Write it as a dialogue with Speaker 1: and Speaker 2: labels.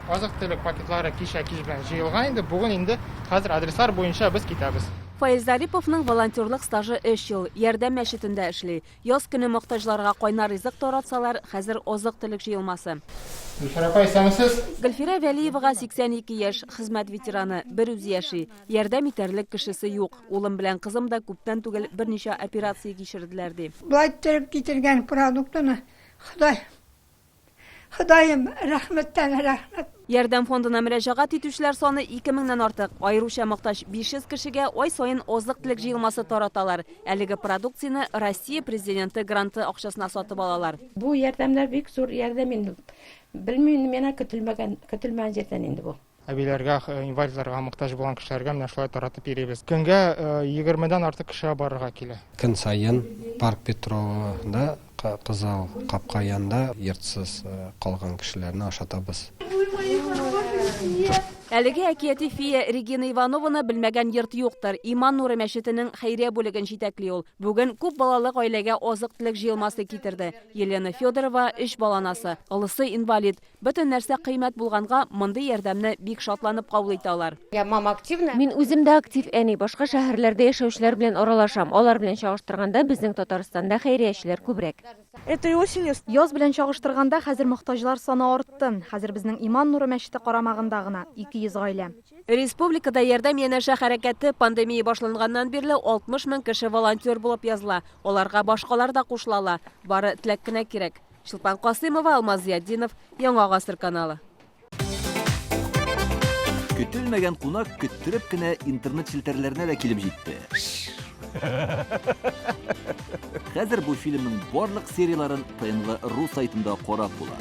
Speaker 1: азык-төлек пакетлары кич белән җыелган инде. Бүген инде хәзер адреслар буенча без китәбез.
Speaker 2: Фаиз Зариповның волонтерлык стажы 3 ел Ярдәм мәчетендә эшли. Яз көне мохтаҗларга кайнар ризык таратсалар, хәзер азык-төлек җыелмасы. Гөлфирә Вәлиевага 82 яшь, хезмәт ветераны, бер үзе яши. Ярдәм итәрлек кешесе юк. Улым белән кызым да күптән түгел берничә операция кичерделәр ди.
Speaker 3: Булай торып китергән продуктны Ходаем рәхмәттән рәхмәт.
Speaker 2: Ярдәм фондына мөрәҗәгать итүчеләр саны 2000-нән артык. Айруча мохтаҗ 500 кешегә ай саен азык-төлек җыелмасы тараталар. Әлеге продукцияне Россия президенты гранты акчасына сатып алалар.
Speaker 4: Бу ярдәмнәр бик зур ярдәм инде. Белмим, менә көтелмәгән җирдән инде бу.
Speaker 1: Әбиләргә, инвалидларга мохтаҗ булган кешеләргә менә шулай таратып йөрибез. Көнгә 20-дән артык кеше барырга килә.
Speaker 5: Көн саен Парк Петровда кызыл капка янында йортсыз калган кешеләрне ашатабыз.
Speaker 2: Әлеге әкияти фия Регина Иванованы белмәгән йорт юктыр. Иман нуры мәчетенең хәйрия бүлеген җитәкли ул. Бүген күп балалы гаиләгә азык-төлек җыелмасы китерде. Елена Федорова 3 баланасы, олысы инвалид. Бөтен нәрсә кыйммәт булганга, мондый ярдәмне бик шатланып кабул итә алар.
Speaker 6: Мин үзем дә актив әни, башка шәһәрләрдә яшәүчеләр белән аралашам. Алар белән чагыштырганда безнең Татарстанда хәйриячеләр күбрәк.
Speaker 7: Яз белән чагыштырганда хәзер мохтаҗлар саны артты. Хәзер безнең Иман нуры мәчете карамагында гына 200 гаилә.
Speaker 2: Республикада ярдәм янәшә хәрәкәте пандемия башланганнан бирле 60 мең кеше волонтер булып языла. Аларга башкалар да кушылалар. Бары теләк кенә кирәк. Чулпан Касыймова, Яңадан каналы.
Speaker 8: Көтелмәгән кунак көттереп кенә интернет челтәрләренә дә килеп җитте. Хәзер бу фильмның барлык серияларын ТНВ.ру сайтында карап була.